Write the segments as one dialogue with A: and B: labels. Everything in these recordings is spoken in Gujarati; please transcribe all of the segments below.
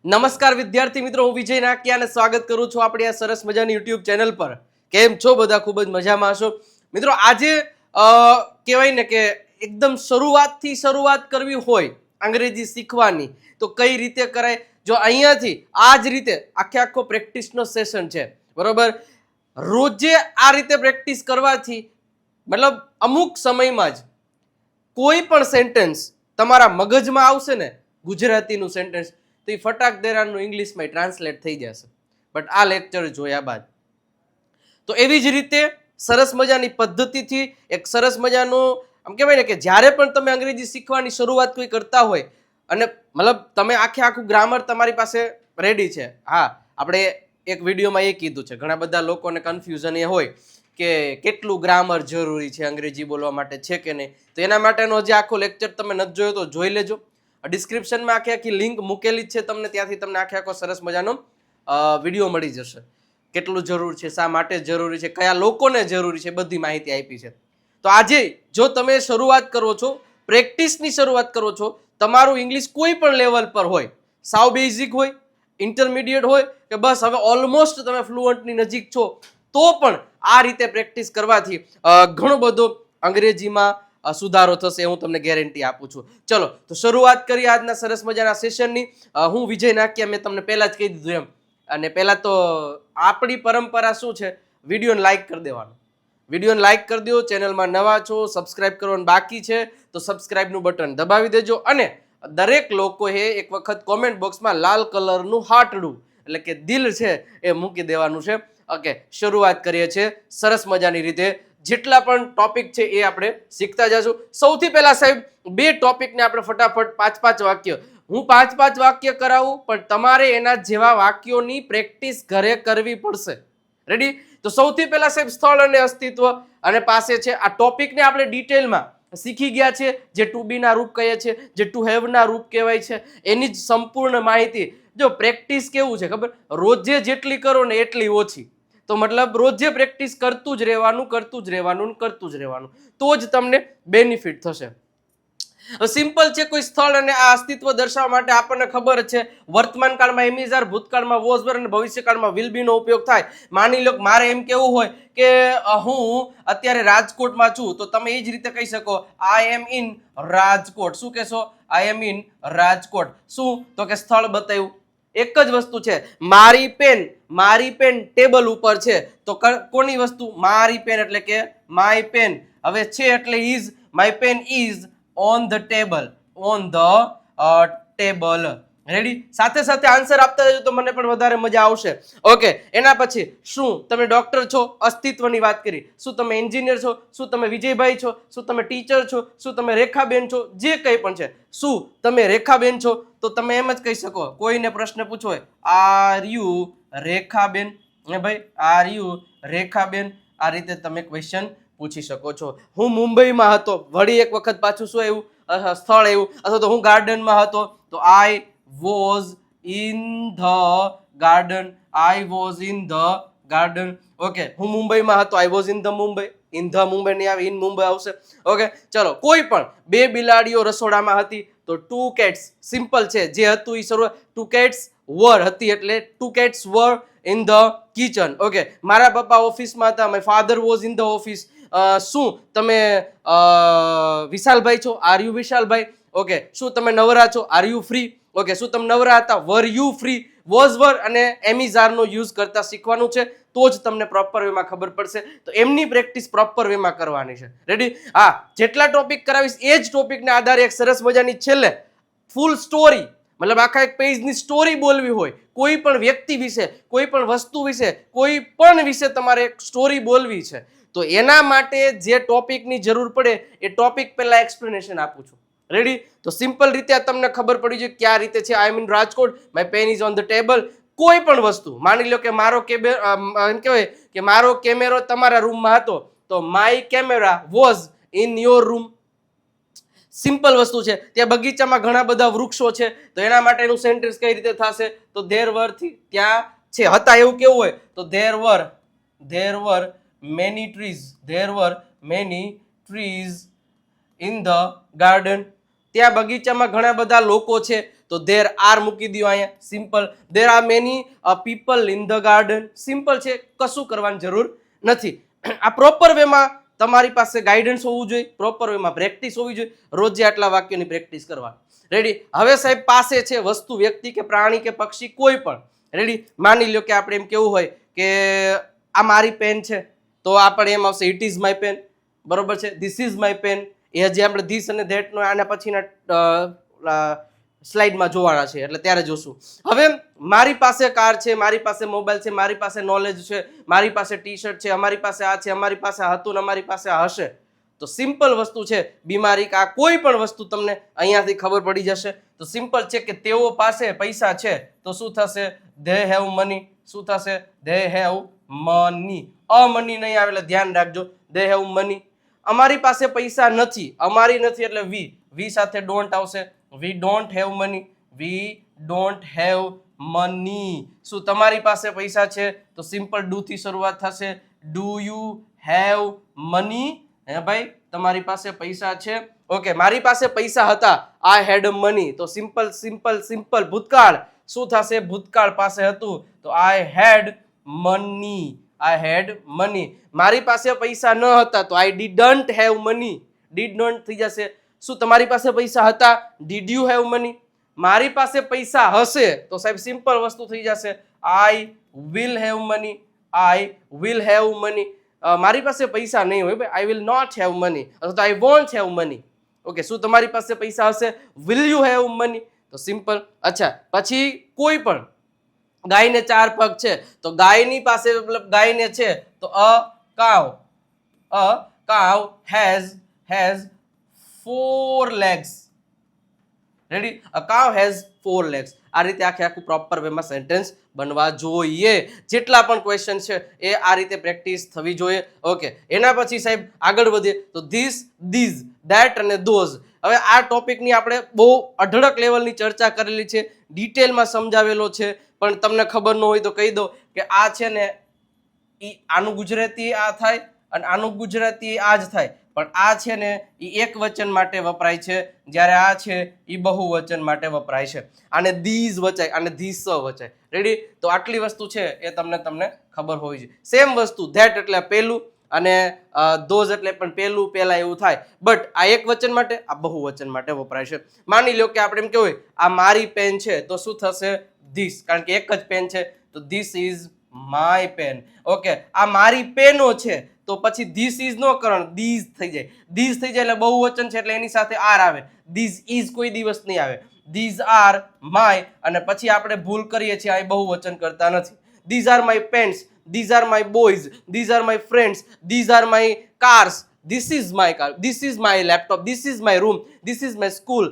A: નમસ્કાર વિદ્યાર્થી મિત્રો, હું વિજય નાકિયાને સ્વાગત કરું છું આપણી આ સરસ મજાની યુટ્યુબ ચેનલ પર. કેમ છો બધા? ખૂબ જ મજામાં હશો મિત્રો. આજે કહેવાય ને કે એકદમ શરૂઆત કરવી હોય અંગ્રેજી શીખવાની તો કઈ રીતે કરાય. જો અહીંયાથી આ જ રીતે આખો પ્રેક્ટિસનો સેશન છે, બરોબર. રોજે આ રીતે પ્રેક્ટિસ કરવાથી મતલબ અમુક સમયમાં જ કોઈ પણ સેન્ટેન્સ તમારા મગજમાં આવશે ને, ગુજરાતીનું સેન્ટેન્સ, તો એ ફટાક દેરાનું ઇંગ્લિશમાં ટ્રાન્સલેટ થઈ જશે. બટ આ લેક્ચર જોયા બાદ તો એવી જ રીતે સરસ મજાની પદ્ધતિથી એક સરસ મજાનું આમ કહેવાય ને કે જ્યારે પણ તમે અંગ્રેજી શીખવાની શરૂઆત કોઈ કરતા હોય અને મતલબ તમે આખું ગ્રામર તમારી પાસે રેડી છે. હા, આપણે એક વિડીયોમાં એ કીધું છે, ઘણા બધા લોકોને કન્ફ્યુઝન એ હોય કે કેટલું ગ્રામર જરૂરી છે અંગ્રેજી બોલવા માટે, છે કે નહીં. તો એના માટેનો જે આખો લેક્ચર તમે નથી જોયો તો જોઈ લેજો. ડિસ્ક્રિપ્શનમાં આખી લિંક મૂકેલી જ છે તમને, ત્યાંથી તમને આખો સરસ મજાનો વિડીયો મળી જશે. કેટલું જરૂર છે, શા માટે જરૂરી છે, કયા લોકોને જરૂરી છે, બધી માહિતી આપી છે. તો આજે જો તમે શરૂઆત કરો છો, પ્રેક્ટિસની શરૂઆત કરો છો, તમારું ઇંગ્લિશ કોઈ પણ લેવલ પર હોય, સાવ બેઝિક હોય, ઇન્ટરમીડિયેટ હોય કે બસ હવે ઓલમોસ્ટ તમે ફ્લુઅન્ટની નજીક છો, તો પણ આ રીતે પ્રેક્ટિસ કરવાથી ઘણો બધો અંગ્રેજીમાં સુધારો થશે, હું તમને ગેરંટી આપું છું. ચલો તો શરૂઆત કરીએ આજના સરસ મજાના સેશનની. હું વિજય નાકિયા, મેં તમને પહેલા જ કહી દીધું એમ. અને પહેલા તો આપણી પરંપરા શું છે, વિડીયોને લાઈક કરી દેવાનું. વિડીયોને લાઈક કરી દો. ચેનલમાં નવા છો, સબસ્ક્રાઇબ કરવાનું બાકી છે તો સબસ્ક્રાઇબનું બટન દબાવી દેજો. અને દરેક લોકોએ એક વખત કોમેન્ટ બોક્સમાં લાલ કલરનું હાર્ટડું એટલે કે દિલ છે એ મૂકી દેવાનું છે. ઓકે, શરૂઆત કરીએ છીએ સરસ મજાની રીતે. જેટલા પણ ટોપિક છે એ આપણે શીખતા જશું. સૌથી પહેલા સાહેબ, બે ટોપિકને આપણે ફટાફટ 5-5 વાક્ય, હું 5-5 વાક્ય કરાવું, પણ તમારે એના જેવા વાક્યોની પ્રેક્ટિસ ઘરે કરવી પડશે. રેડી? તો સૌથી પહેલા સાહેબ, સ્થળ અને અસ્તિત્વ અને પાસે છે. આ ટોપિકને આપણે ડિટેલમાં શીખી ગયા છે. જે ટુ બી ના રૂપ કહીએ છીએ, જે ટુ હેવ ના રૂપ કહેવાય છે, એની જ સંપૂર્ણ માહિતી. જો પ્રેક્ટિસ કેવું છે ખબર, રોજે જેટલી કરો ને એટલી ઓછી. તો મતલબ રોજે પ્રેક્ટિસ કરતું જ રહેવાનું, તો જ તમને બેનિફિટ થશે. સિમ્પલ છે. કોઈ સ્થળ અને આ અસ્તિત્વ દર્શાવવા માટે આપણને ખબર છે વર્તમાન કાળમાં એમ ઇઝ આર, ભૂતકાળમાં વોઝ વર અને ભવિષ્યકાળમાં વિલ બી નો ઉપયોગ થાય. માની લો મારે એમ કેવું હોય કે હું અત્યારે રાજકોટમાં છું, તો તમે એ જ રીતે કહી શકો આઈ એમ ઇન રાજકોટ. શું કહેશો? આઈ એમ ઇન રાજકોટ. શું? તો કે સ્થળ બતાવ્યું. એક જ વસ્તુ છે, મારી પેન ટેબલ ઉપર છે. તો કોની વસ્તુ? મારી પેન, એટલે કે માય પેન. હવે છે એટલે is, my pen is on the table, ready? સાથે સાથે આન્સર આપતા જજો તો મને પણ વધારે મજા આવશે. ઓકે, એના પછી શું તમે ડોક્ટર છો? અસ્તિત્વની વાત કરી. શું તમે એન્જિનિયર છો? શું તમે વિજયભાઈ છો? શું તમે ટીચર છો? શું તમે રેખાબેન છો? જે કંઈ પણ છે, શું તમે રેખાબેન છો? તો તમે એમ જ કહી શકો. કોઈને પ્રશ્ન પૂછો હોય, આર યુ રેખાબેન? હે ભાઈ, આર યુ રેખાબેન? આ રીતે તમે ક્વેશ્ચન પૂછી શકો છો. હું મુંબઈમાં હતો, વળી એક વખત પાછું શું આવ્યું? સ્થળ આવ્યું. અથવા તો હું ગાર્ડનમાં હતો, તો I was in the garden, okay. હું મુંબઈમાં હતો, I was in the Mumbai. In the Mumbai નહીં આવે, ઇન મુંબઈ આવશે. ઓકે, ચલો. કોઈ પણ બે બિલાડીઓ રસોડામાં હતી, તો ટુ કેટ્સ. સિમ્પલ છે, જે હતું એ શરૂઆત ટુ કેટ્સ વર હતી, એટલે two cats were in the kitchen. Okay, મારા પપ્પા ઓફિસમાં હતા, my father was in the office. શું તમે વિશાલભાઈ છો? Are you Vishalbhai? ઓકે. શું તમે નવરા છો? Are you free? ઓકે. શું તમે નવરા હતા? Were you free? Was were અને એમિઝારનો યુઝ કરતા શીખવાનું છે, તો જ તમને પ્રોપર વેમાં ખબર પડશે. તો એમની પ્રેક્ટિસ પ્રોપર વેમાં કરવાની છે. રેડી? હા, જેટલા ટોપિક કરાવીશ એ જ ટોપિકના આધારે એક સરસ મજાની છેલ્લે ફૂલ સ્ટોરી, મતલબ આખા એક પેજની સ્ટોરી બોલવી હોય, કોઈ પણ વ્યક્તિ વિશે, કોઈ પણ વસ્તુ વિશે, કોઈ પણ વિશે તમારે એક સ્ટોરી બોલવી છે, તો એના માટે જે ટોપિકની જરૂર પડે એ ટોપિક પહેલા એક્સપ્લેનેશન આપું છું. રેડી? તો સિમ્પલ રીતે તમને ખબર પડી જાય ક્યાં રીતે છે. I am in Rajkot, my pen is on the table. કોઈ પણ વસ્તુ, માની લો કે એમ કહેવાય કે મારો કેમેરો તમારા રૂમમાં હતો, તો my camera was in your room. Simple વસ્તુ છે. ત્યાં બગીચામાં ઘણા બધા વૃક્ષો છે, તો એના માટેનું સેન્ટેન્સ કઈ રીતે થશે? તો ધેર વર થી ત્યાં છે, હતા એવું કેવું હોય તો there were many trees in the garden. ત્યાં બગીચામાં ઘણા બધા લોકો છે, તો તો ધેર આર મૂકી દો અહીંયા, simple. There are many people in the garden, simple છે, કશું કરવાની જરૂર નથી. આ પ્રોપર વેમાં તમારી પાસે ગાઈડન્સ હોવું જોઈએ, પ્રોપર વેમાં પ્રેક્ટિસ હોવી જોઈએ, રોજે આટલા વાક્યોની પ્રેક્ટિસ કરવા. રેડી? હવે સાહેબ પાસે છે વસ્તુ, વ્યક્તિ કે પ્રાણી કે પક્ષી કોઈ પણ. રેડી? માની લો કે આપણે એમ કેવું હોય કે આ મારી પેન છે, તો આપણે એમ આવશે ઇટ ઇઝ માય પેન. બરોબર છે? This is my pen. એ હજી આપણે ધીસ અને ધેટ નો આના પછીના સ્લાઇડમાં જોવાના છે, એટલે ત્યારે જોશું. હવે મારી પાસે કાર છે, મારી પાસે મોબાઈલ છે, મારી પાસે નોલેજ છે, મારી પાસે ટી શર્ટ છે, અમારી પાસે આ છે, અમારી પાસે આ હતું ને અમારી પાસે આ હશે. તો સિમ્પલ વસ્તુ છે, બીમારી કે આ કોઈ પણ વસ્તુ તમને અહીંયાથી ખબર પડી જશે. તો સિમ્પલ છે કે તેઓ પાસે પૈસા છે, તો શું થશે? They have money. શું થશે? They have money. મની નહીં આવે એટલે ધ્યાન રાખજો, ધે હેવ મની. અમારી પાસે પૈસા નથી, અમારી નથી એટલે વી સાથે ડોન્ટ આવશે. We don't have money, we don't have money. શું તમારી પાસે પૈસા છે? તો સિમ્પલ ડુ થી શરૂઆત થશે. Do you have money? હે ભાઈ, તમારી પાસે પૈસા છે? ઓકે, મારી પાસે પૈસા હતા, આઈ હેડ મની. તો સિમ્પલ સિમ્પલ સિમ્પલ ભૂતકાળ. શું થશે? ભૂતકાળ પાસે હતું, તો આઈ હેડ મની. આઈ હેડ મની. મારી પાસે પૈસા ન હતા, તો I didn't have money. Did not થઈ જશે. શું તમારી પાસે પૈસા હતા? Did you have money? મારી પાસે પૈસા હશે, તો સાહેબ સિમ્પલ વસ્તુ થઈ જશે, I will have money. I will have money. મારી પાસે પૈસા નહીં હોય ભાઈ, I will not have money, અથવા તો I won't have money. Okay, શું તમારી પાસે પૈસા હશે? Will you have money? તો સિમ્પલ. અચ્છા, પછી કોઈ પણ ગાયને 4 પગ છે, તો ગાયની પાસે મતલબ ગાયને છે, તો અ કાવ હેઝ 4 legs. રેડી? અ કાવ હેઝ 4 legs. આ રીતે આખું પ્રોપર વેમાં સેન્ટેન્સ બનવા જોઈએ. જેટલા પણ ક્વેશ્ચન છે એ આ રીતે પ્રેક્ટિસ થવી જોઈએ. ઓકે, એના પછી સાહેબ આગળ વધીએ તો ધીસ, ધીઝ, ધેટ અને ધોઝ. હવે આ ટોપિકની આપણે બહુ અઢળક લેવલની ચર્ચા કરેલી છે, ડિટેલમાં સમજાવેલો છે, પણ તમને ખબર ન હોય તો કહી દો કે આ છે ને આનું ગુજરાતી આ થાય અને આનું ગુજરાતી આ જ થાય, પણ આ છે ને એ એક વચન માટે વપરાય છે, જ્યારે આ છે એ બહુવચન માટે વપરાય છે. આને ધીઝ વચાય, આને ધીસ વચાય. રેડી? તો આટલી વસ્તુ છે એ તમને ખબર હોવી જોઈએ. સેમ વસ્તુ ધેટ એટલે પેલું અને ધોઝ એટલે પણ પેલું પહેલા એવું થાય, બટ આ એક વચન માટે, આ બહુવચન માટે વપરાય છે. માની લો કે આપણે એમ કહેવું આ મારી પેન છે, તો શું થશે? ધીસ, કારણ કે એક જ પેન છે, તો this is my pen. Okay, આ મારી પેનો છે, તો પછી ધીસ ઇઝ નો કરણ, ધીઝ થઈ જાય. ધીઝ થઈ જાય એટલે બહુવચન છે, એટલે એની સાથે આર આવે. ધીઝ ઇઝ કોઈ દિવસ નહીં આવે. ધીઝ આર માય, અને પછી આપણે ભૂલ કરીએ છીએ, આ બહુવચન કરતા નથી. These are my pants, these are my boys, these are my friends, these are my cars, this is my car, this is my laptop, this is my room, this is my school,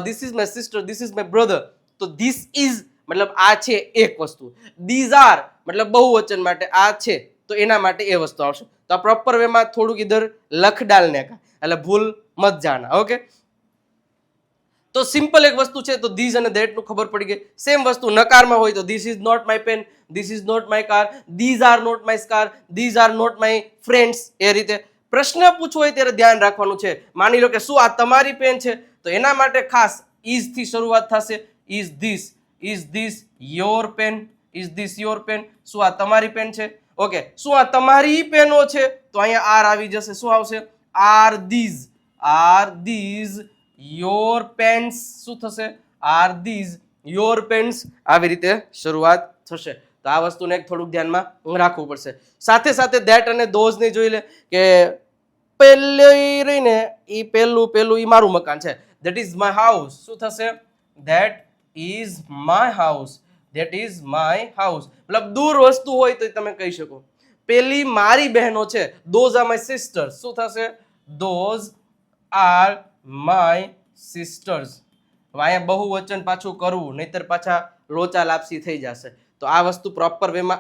A: this is my sister, this is my brother. તો this is મતલબ આ છે એક વસ્તુ, these are મતલબ બહુવચન માટે આ છે, તો એના માટે એ વસ્તુ આવશે. તો આ પ્રોપર વેમાં થોડુંક ઇધર લખ ડાલને કા, એટલે ભૂલ મત જાના. ઓકે, તો સિમ્પલ એક વસ્તુ છે, તો ધીઝ અને ધેટ નું ખબર પડી ગઈ. સેમ વસ્તુ નકારમાં હોય તો this is not my pen, this is not my car, these are not my car, these are not my friends. એ રીતે પ્રશ્ન પૂછવો હોય ત્યારે ધ્યાન રાખવાનું છે. માની લો કે શું આ તમારી પેન છે, તો એના માટે ખાસ ઇઝ થી શરૂઆત થશે. Is this your pen? Is this your pen? શું આ તમારી પેન છે? ઓકે, શું આ તમારી પેનો છે? તો અહીંયા આર આવી જશે. શું આવશે? Are these your pens? શું થશે? Are these your pens? આવી રીતે શરૂઆત થશે. તો આ વસ્તુને થોડુંક ધ્યાનમાં રાખવું પડશે. સાથે સાથે ધેટ અને ધોઝ ને જોઈ લે કે પેલી રહીને ઈ પેલું ઈ મારું મકાન છે, ધેટ ઇઝ માય હાઉસ. શું થશે? That is my house. That is my house. મતલબ દૂર વસ્તુ હોય તો તમે કહી શકો. પેલી મારી બહેનો છે, ધોઝ આર માય સિસ્ટર્સ. શું થશે? Those are my sister's. અહીંયા બહુવચન પાછું કરવું, નહીતર પાછા લોચા લાપસી થઈ જશે. તો આ વસ્તુ પ્રોપર વેમાં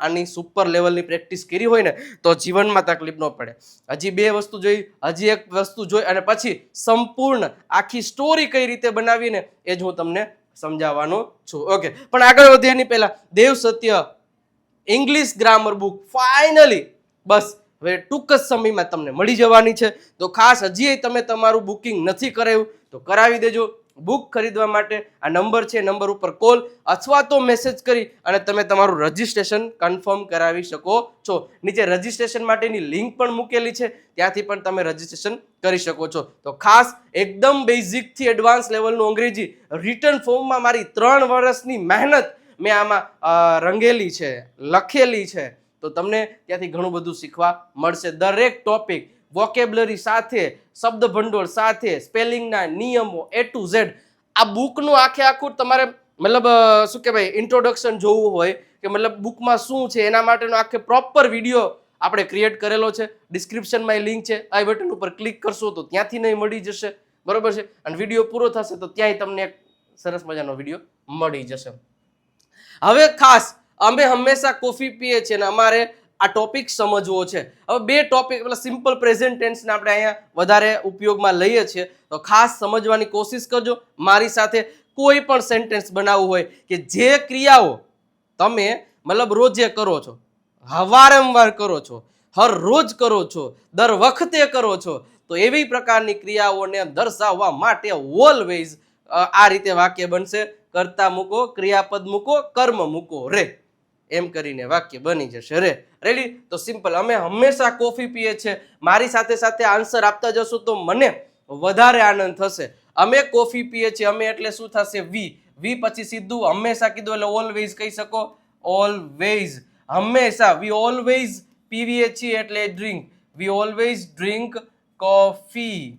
A: આની સુપર લેવલની પ્રેક્ટિસ કરી હોય ને તો જીવનમાં તકલીફ ન પડે. હજી 2 વસ્તુ જોઈ, હજી એક વસ્તુ જોઈ, અને પછી સંપૂર્ણ આખી સ્ટોરી કઈ રીતે બનાવીને એ જ હું તમને સમજાવવાનો છું. ઓકે, પણ આગળ વધે એની પહેલા દેવ સત્ય ઇંગ્લિશ ગ્રામર બુક ફાઇનલી બસ હવે ટૂંક જ સમયમાં તમને મળી જવાની છે. તો ખાસ હજી તમે તમારું બુકિંગ નથી કરાવ્યું તો કરાવી દેજો. બુક ખરીદવા માટે આ નંબર છે, નંબર ઉપર કોલ અથવા તો મેસેજ કરી અને તમે તમારું રજિસ્ટ્રેશન કન્ફર્મ કરાવી શકો છો. નીચે રજિસ્ટ્રેશન માટેની લિંક પણ મૂકેલી છે, ત્યાંથી પણ તમે રજિસ્ટ્રેશન કરી શકો છો. તો ખાસ એકદમ બેઝિક થી એડવાન્સ લેવલનું અંગ્રેજી રિટન ફોર્મમાં મારી 3 વર્ષની મહેનત મેં આમાં રંગેલી છે, લખેલી છે. તો તમને ત્યાંથી ઘણું બધું શીખવા મળશે. દરેક ટોપિક વોકેબ્લરી સાથે, શબ્દ ભંડોળ સાથે, સ્પેલિંગના નિયમો A to Z. આ બુકનું આખું તમારે મતલબ શું કહેવાય ઇન્ટ્રોડક્શન જોવું હોય કે મતલબ બુકમાં શું છે એના માટેનો આખે પ્રોપર વિડીયો આપણે ક્રિએટ કરેલો છે. ડિસ્ક્રિપ્શનમાં લિંક છે, આઈ બટન ઉપર ક્લિક કરશો તો ત્યાંથી નહીં મળી જશે, બરોબર છે. અને વિડીયો પૂરો થશે તો ત્યાંય તમને એક સરસ મજાનો વિડીયો મળી જશે. હવે ખાસ અમે હંમેશા કોફી પીએ છીએ અને અમારે આ ટોપિક સમજવો છે. હવે 2 ટોપિક એટલે સિમ્પલ પ્રેઝન્ટ ટેન્સને આપણે અહીંયા વધારે ઉપયોગમાં લઈએ છીએ, તો ખાસ સમજવાની કોશિશ કરજો. મારી સાથે કોઈ પણ સેન્ટેન્સ બનાવવું હોય કે જે ક્રિયાઓ તમે મતલબ રોજે કરો છો, વારંવાર કરો છો, હર રોજ કરો છો, દર વખતે કરો છો, તો એવી પ્રકારની ક્રિયાઓને દર્શાવવા માટે ઓલવેઝ આ રીતે વાક્ય બનશે. કર્તા મૂકો, ક્રિયાપદ મૂકો, કર્મ મૂકો, રે, એમ કરીને વાક્ય બની જશે. રે, રેડી? તો સિમ્પલ. અમે હંમેશા કોફી પીએ છીએ. મારી સાથે સાથે આન્સર આપતા જશો તો મને વધારે આનંદ થશે. અમે કોફી પીએ છીએ. અમે એટલે શું થશે? વી પછી સીધું હંમેશા કીધું એટલે ઓલવેઝ કહી શકો. ઓલવેઝ, હંમેશા. વી ઓલવેઝ પીવીએ છીએ એટલે ડ્રિંક. વી ઓલવેઝ ડ્રિંક કોફી.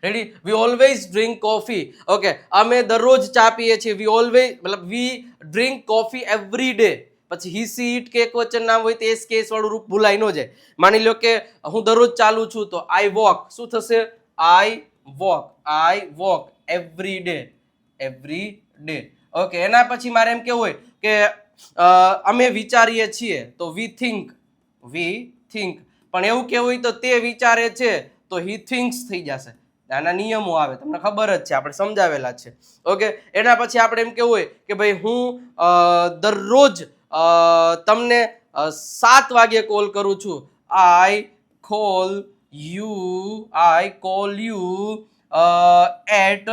A: રેડી? વી ઓલવેઝ ડ્રિંક કોફી. ઓકે. અમે દરરોજ ચા પીએ છીએ. વી ઓલવેઝ મતલબ વી ડ્રિંક કોફી એવરી ડે. પછી હી સી ઇટ કે એક વચન નામ હોય તો એસ કેસ વાળું રૂપ ભૂલાઈ ન જાય. માની લો કે હું દરરોજ ચાલુ છું તો આઈ વોક. શું થશે? I walk. I walk every day. Every day. Okay. એના પછી મારે એમ કેવું હોય કે અમે વિચારીએ છીએ તો વી થિંક. વી થિંક. પણ એવું કેવું હોય તો તે વિચારે છે તો હી થિંક્સ થઈ જશે. આના નિયમો આવે, તમને ખબર જ છે, આપણે સમજાવેલા છે. ઓકે. એના પછી આપણે એમ કેવું હોય કે ભાઈ હું દરરોજ તમને 7 વાગે કોલ કરું છું. I call you at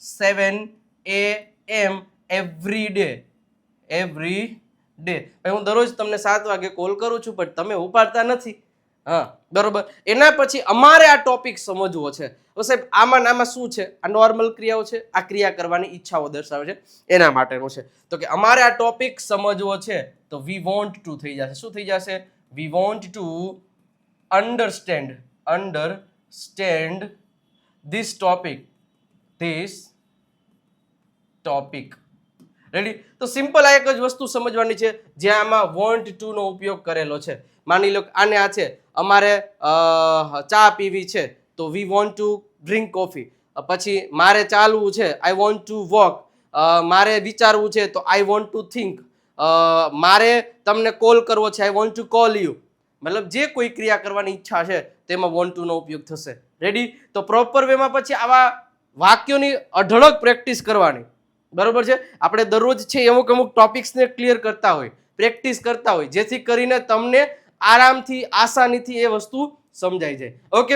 A: 7 AM every day. Every day. ભાઈ હું દરરોજ તમને 7 વાગે કોલ કરું છું પણ તમે ઉપાડતા નથી. હા, બરોબર. એના પછી અમારે આ ટોપિક સમજવો છે. સાહેબ આમાં શું છે? આ નોર્મલ ક્રિયાઓ છે, આ ક્રિયા કરવાની ઈચ્છાઓ દર્શાવે છે, એના માટેનું છે. તો કે અમારે આ ટોપિક સમજવો છે તો વી વોન્ટ ટુ થઈ જશે. શું થઈ જશે? We want to understand this topic. Ready? તો સિમ્પલ આ એક જ વસ્તુ સમજવાની છે જ્યાં આમાં વોન્ટ ટુ નો ઉપયોગ કરેલો છે. માની લો આને આ છે, અમારે ચા પીવી છે તો we want to drink coffee. પછી મારે ચાલવું છે, આઈ વોન્ટ ટુ વોક. મારે વિચારવું છે તો આઈ વોન્ટ ટુ થિંક. મારે તમને કોલ કરવો છે, I want to call you. મતલબ જે કોઈ ક્રિયા કરવાની ઈચ્છા છે તેમાં વોન્ટ ટુ નો ઉપયોગ થશે. રેડી? તો પ્રોપર વેમાં પછી આવા વાક્યોની અઢળક પ્રેક્ટિસ કરવાની, બરોબર છે. આપણે દરરોજ છે અમુક ટોપિક્સને ક્લિયર કરતા હોય, પ્રેક્ટિસ કરતા હોય, જેથી કરીને તમને આરામથી, આસાનીથી એ વસ્તુ સમજાઈ જાય. ઓકે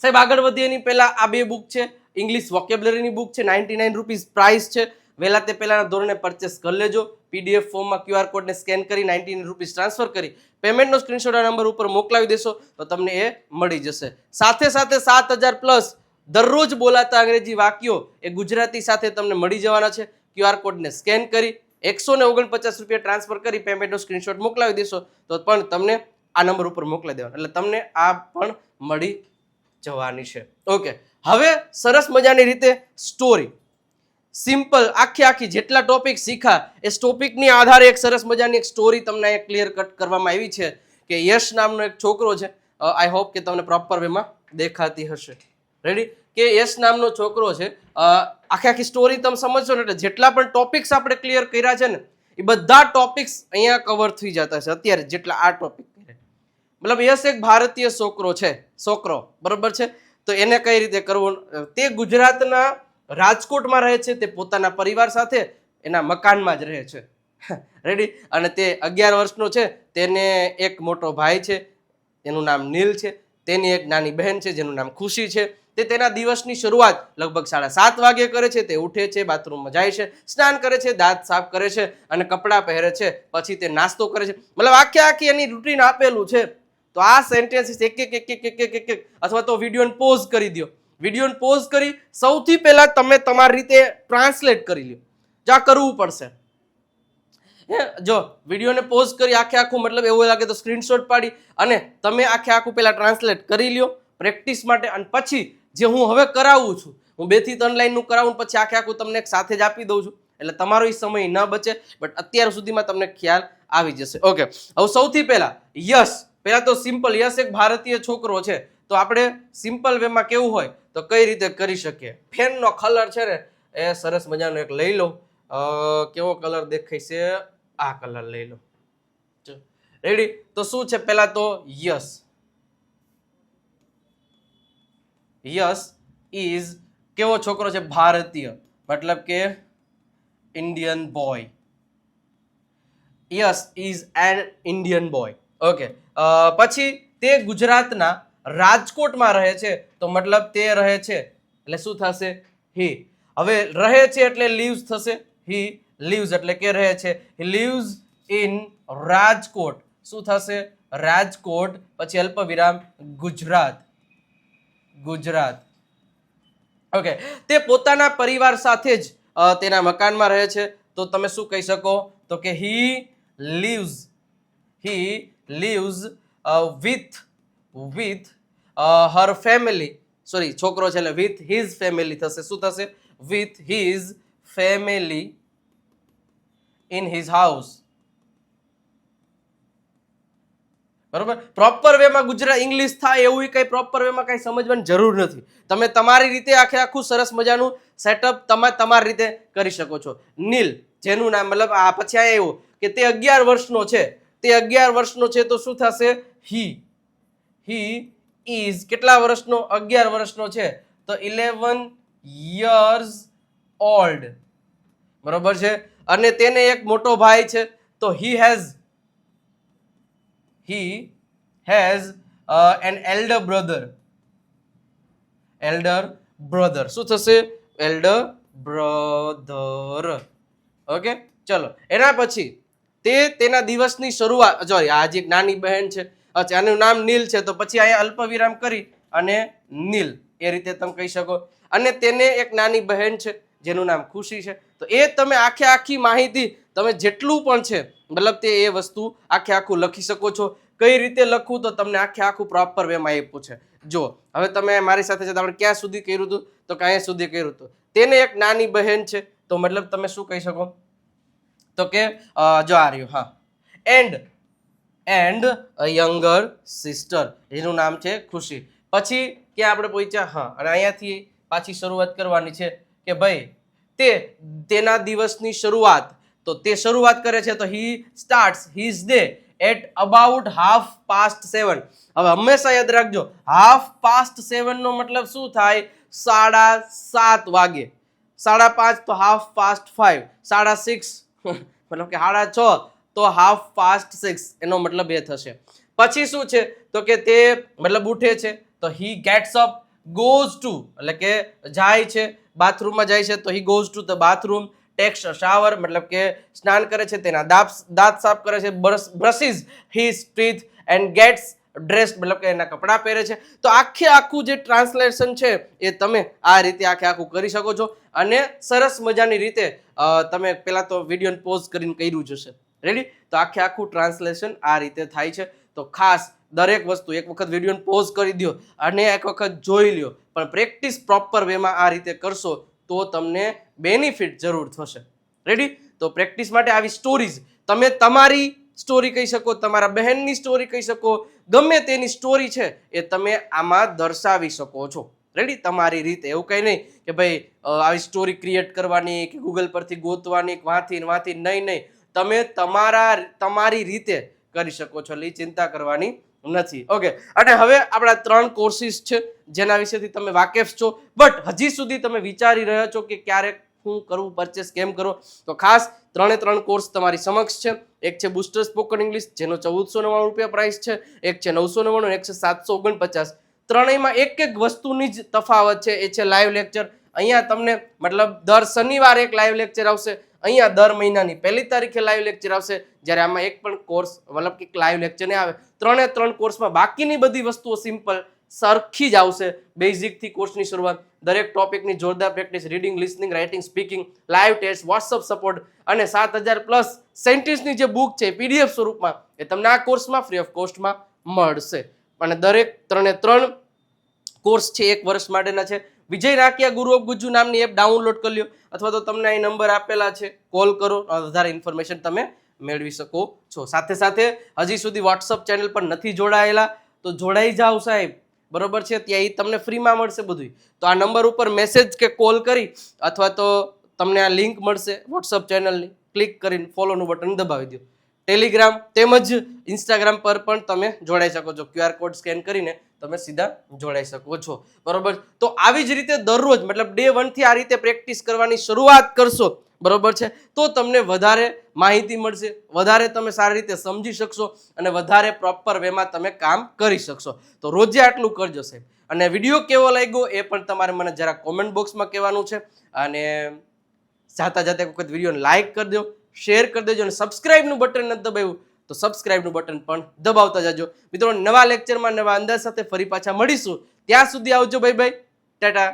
A: સાહેબ, આગળ વધીએ એની પહેલા આ 2 બુક છે. ઇંગ્લિશ વોકેબ્લરીની બુક છે, 99 રૂપીસ પ્રાઇસ છે. વહેલા તે પહેલાના ધોરણે પરચેસ કરી લેજો. PDF ફોર્મમાં QR કોડને સ્કેન કરી 99 રૂપીસ ટ્રાન્સફર કરી પેમેન્ટનો સ્ક્રીનશોટ આ નંબર ઉપર મોકલાવી દેશો તો તમને એ મળી જશે. સાથે સાથે 7000 પ્લસ દરરોજ બોલાતા અંગ્રેજી વાક્યો એ ગુજરાતી સાથે તમને મળી જવાના છે. QR કોડને સ્કેન કરી 149 રૂપિયા ટ્રાન્સફર કરી પેમેન્ટનો સ્ક્રીનશોટ મોકલાવી દેશો તો પણ તમને આ નંબર ઉપર મોકલાવી દેવાનો, એટલે તમને આ પણ મળી જવાની છે. ઓકે. હવે સરસ મજાની રીતે સ્ટોરી સિમ્પલ આખી જેટલા ટોપિક શીખા એ ટોપિકની આધારે એક સરસ મજાની એક સ્ટોરી તમને અહીંયા ક્લિયર કટ કરવામાં આવી છે કે યશ નામનો એક છોકરો છે. આઈ હોપ કે તમને પ્રોપર વેમાં દેખાતી હશે. રેડી? કે યશ નામનો છોકરો છે. આખી સ્ટોરી તમે સમજશો ને એટલે જેટલા પણ ટોપિક્સ આપણે ક્લિયર કર્યા છે ને એ બધા ટોપિક્સ અહીંયા કવર થઈ જતા છે અત્યારે જેટલા આ ટોપિક કર્યા. મતલબ યશ એક ભારતીય છોકરો, બરોબર છે. તો એને કઈ રીતે કરવું? તે ગુજરાતના રાજકોટમાં રહે છે. તે પોતાના પરિવાર સાથે એના મકાનમાં જ રહે છે. રેડી? અને તે 11 વર્ષનો છે. તેને એક મોટો ભાઈ છે, એનું નામ નીલ છે. તેની એક નાની બહેન છે જેનું નામ ખુશી છે. તે તેના દિવસની શરૂઆત લગભગ 7:30 વાગે કરે છે. તે ઉઠે છે, બાથરૂમમાં જાય છે, સ્નાન કરે છે, દાંત સાફ કરે છે અને કપડાં પહેરે છે. પછી તે નાસ્તો કરે છે. મતલબ આખી એની રૂટીન આપેલું છે. તો આ સેન્ટેન્સીસ એક અથવા તો વિડીયોને પોઝ કરી દો. વિડીયોને પોઝ કરી સૌથી પહેલા તમે તમારી રીતે ટ્રાન્સલેટ કરી લો. જો આ કરવું પડશે. જો વિડીયોને પોઝ કરી આખું મતલબ એવું લાગે તો સ્ક્રીનશોટ પાડી અને તમે આખું પહેલા ટ્રાન્સલેટ કરી લ્યો પ્રેક્ટિસ માટે. અને પછી જે હું હવે કરાવું છું, હું 2 થી 3 લાઈનનું કરાવું પછી આખું તમને એક સાથે જ આપી દઉં છું. એટલે તમારો સમય ન બચે, બટ અત્યાર સુધીમાં તમને ખ્યાલ આવી જશે. ઓકે, હવે સૌથી પહેલા યસ. પહેલા તો સિમ્પલ. યસ એક ભારતીય છોકરો છે. તો આપણે સિમ્પલ વેમાં કેવું હોય તો કઈ રીતે કરી શકીએ. ફેનનો કલર છે ને એ સરસ મજાનો એક લઈ લો. કેવો કલર દેખાય છે? આ કલર લઈ લો. રેડી? તો શું છે પહેલા તો યસ. યસ ઇઝ કેવો છોકરો છે? ભારતીય, મતલબ કે Indian boy. Yes is an Indian boy. Okay, પછી તે ગુજરાતના રાજકોટમાં રહે છે. તો મતલબ તે રહે છે એટલે શું થશે? હી. હવે રહે છે એટલે લીવ્સ થશે. હી લીવ્સ એટલે કે રહે છે. હી લીવ્સ ઇન રાજકોટ. શું થશે? રાજકોટ. પછી અલ્પ વિરામ ગુજરાત. ગુજરાત. ઓકે, તે પોતાના પરિવાર સાથે જ તેના મકાનમાં રહે છે. તો તમે શું કહી શકો? તો કે he leaves with her family. Sorry, છોકરો છે એટલે with his family થશે. શું થશે? with his family in his house. બરોબર? પ્રોપર વેમાં ગુજરાત ઇંગ્લિશ થાય એવું કઈ પ્રોપર વેમાં કઈ સમજવાની જરૂર નથી. તમે તમારી રીતે આખું સરસ મજાનું સેટઅપ તમારી રીતે કરી શકો છો. નીલ, જેનું નામ મતલબ આ પછી આ એવું કે તે 11 વર્ષનો છે. તે 11 વર્ષનો છે તો શું થશે? હી ઇઝ કેટલા વર્ષનો? 11 વર્ષનો છે તો 11 years old. બરોબર છે? અને તેને એક મોટો ભાઈ છે તો he has an elder brother. શું થશે? elder brother. ઓકે, ચલો. એના પછી તે તેના દિવસની શરૂઆત, સોરી, આ જે નાની બહેન છે, અચ્છા, આનું નામ નીલ છે તો પછી અહીંયા અલ્પ વિરામ કરી અને નીલ એ રીતે તમે કહી શકો. અને તેને એક નાની બહેન છે જેનું નામ ખુશી છે. તો એ તમે આખી માહિતી તમે જેટલું પણ છે મતલબ તે એ વસ્તુ આખું લખી શકો છો. કઈ રીતે લખવું તો તમને આખું પ્રોપર વેમાં આપ્યું છે. જો હવે તમે મારી સાથે આપણે ક્યાં સુધી કર્યું હતું? તો ક્યાં સુધી કર્યું હતું? તેને એક નાની બહેન છે તો મતલબ તમે શું કહી શકો? તો કે જો આ રહ્યું, હા, એન્ડ અ યંગર સિસ્ટર. એનું નામ છે ખુશી. પછી ક્યાં આપણે પહોંચ્યા? હા, અને અહીંયાથી પાછી શરૂઆત કરવાની છે કે ભાઈ તેના દિવસની શરૂઆત. તો તે શરૂઆત કરે છે તો he starts his day at about 7:30. હવે હંમેશા યાદ રાખજો 7:30 નો મતલબ શું થાય? 7:30 વાગે. 5:30 તો 5:30. 6:30 મતલબ કે 6:30 તો 6:30. એનો મતલબ એ થશે. પછી શું છે તો કે તે મતલબ ઉઠે છે તો હી ગેટ્સ અપ, ગોઝ ટુ એટલે કે જાય છે, બાથરૂમમાં જાય છે તો he goes to the bathroom. Tax shower મતલબ કે સ્નાન કરે છે, તેના દાંત સાફ કરે છે. Brushes his teeth and gets dressed મતલબ કે એના કપડાં પહેરે છે. તો આખું જે ટ્રાન્સલેશન છે એ તમે આ રીતે આખું કરી શકો છો. અને સરસ મજાની રીતે તમે પહેલા તો વિડીયોને પોઝ કરીને કર્યું જશે. રેડી? તો આખું ટ્રાન્સલેશન આ રીતે થાય છે. તો ખાસ દરેક વસ્તુ એક વખત વિડીયોને પોઝ કરી દો અને એક વખત જોઈ લ્યો, પણ પ્રેક્ટિસ પ્રોપર વેમાં આ રીતે કરશો તો તમને બેનિફિટ જરૂર થશે. રેડી? તો પ્રેક્ટિસ માટે આવી સ્ટોરીઝ તમે તમારી સ્ટોરી કહી શકો, તમારા બહેનની સ્ટોરી કહી શકો, ગમે તેની સ્ટોરી છે એ તમે આમાં દર્શાવી શકો છો. રેડી? તમારી રીતે. એવું કંઈ નહીં કે ભાઈ આવી સ્ટોરી ક્રિએટ કરવાની કે ગૂગલ પરથી ગોતવાની વાંથી નહીં. તમે તમારી રીતે કરી શકો છો. એટલે ચિંતા કરવાની નથી. ઓકે, અને હવે આપણા 3 કોર્સિસ છે જેના વિશેથી તમે વાકેફ છો, બટ હજી સુધી તમે વિચારી રહ્યા છો કે ક્યારે શું કરવું, પરચેસ કેમ કરો. તો ખાસ 3 કોર્સ તમારી સમક્ષ છે. એક છે બુસ્ટર સ્પોકન ઇંગ્લિશ જેનો 1499 રૂપિયા પ્રાઇસ છે, એક છે 999, એક છે 749. ત્રણેયમાં એક એક વસ્તુની જ તફાવત છે, એ છે લાઈવ લેક્ચર. અહીંયા તમને મતલબ દર શનિવારે એક લાઈવ લેક્ચર આવશે, અહીંયા દર મહિનાની 1 તારીખે લાઈવ લેક્ચર આવશે, જ્યારે આમાં એક પણ કોર્સ મતલબ કે લાઈવ લેક્ચર નહીં આવે. 3 કોર્સમાં બાકીની બધી વસ્તુઓ સિમ્પલ સરખી જ આવશે. બેઝિકથી કોર્સની શરૂઆત, દરેક ટોપિકની જોરદાર practice, reading, listening, writing, speaking, live test, WhatsApp support અને 7000+ સેન્ટેન્સની જે બુક છે PDF સ્વરૂપમાં, એ તમને આ કોર્સમાં ફ્રી ઓફ કોસ્ટમાં મળશે. અને દરેક 3 કોર્સ છે 1 વર્ષ માટેના છે. વિજય નાકિયા ગુરુ ઓફ ગુજ્જુ નામની એપ ડાઉનલોડ કરી લો, અથવા તો તમને અહીં નંબર આપેલા છે, કોલ કરો, વધારે ઇન્ફોર્મેશન તમે મેળવી શકો છો. સાથે સાથે હજી સુધી વોટ્સઅપ ચેનલ પર નથી જોડાયેલા તો જોડાઈ જાઓ સાહેબ, બરોબર છે? ત્યાં તમને ફ્રીમાં મળશે બધું. તો આ નંબર ઉપર મેસેજ કે કોલ કરી, અથવા તો તમને આ લિંક મળશે વોટ્સઅપ ચેનલની, ક્લિક કરીને ફોલોનું બટન દબાવી દો. ટેલિગ્રામ તેમજ ઇન્સ્ટાગ્રામ પર પણ તમે જોડાઈ શકો છો. QR કોડ સ્કેન કરીને તમે સીધા જોડાઈ શકો છો, બરોબર? તો આવી જ રીતે દરરોજ મતલબ ડે 1 થી આ રીતે પ્રેક્ટિસ કરવાની શરૂઆત કરશો, બરોબર છે? તો તમને વધારે માહિતી મળશે, વધારે તમે સારી રીતે સમજી શકશો અને વધારે પ્રોપર વેમાં તમે કામ કરી શકશો. તો રોજે આટલું કરજો સાહેબ. અને વિડીયો કેવો લાગ્યો એ પણ તમારે મને જરા કોમેન્ટ બોક્સમાં કહેવાનું છે. અને જાતા જાતે વખત વિડીયોને લાઈક કરી દો, શેર કરી દેજો, અને સબસ્ક્રાઇબનું બટન નથી દબાવ્યું તો સબસ્ક્રાઇબનું બટન પણ દબાવતા જાજો. મિત્રો, નવા લેક્ચરમાં નવા અંદાજ સાથે ફરી પાછા મળીશું. ત્યાં સુધી આવજો, બાય બાય, ટાટા.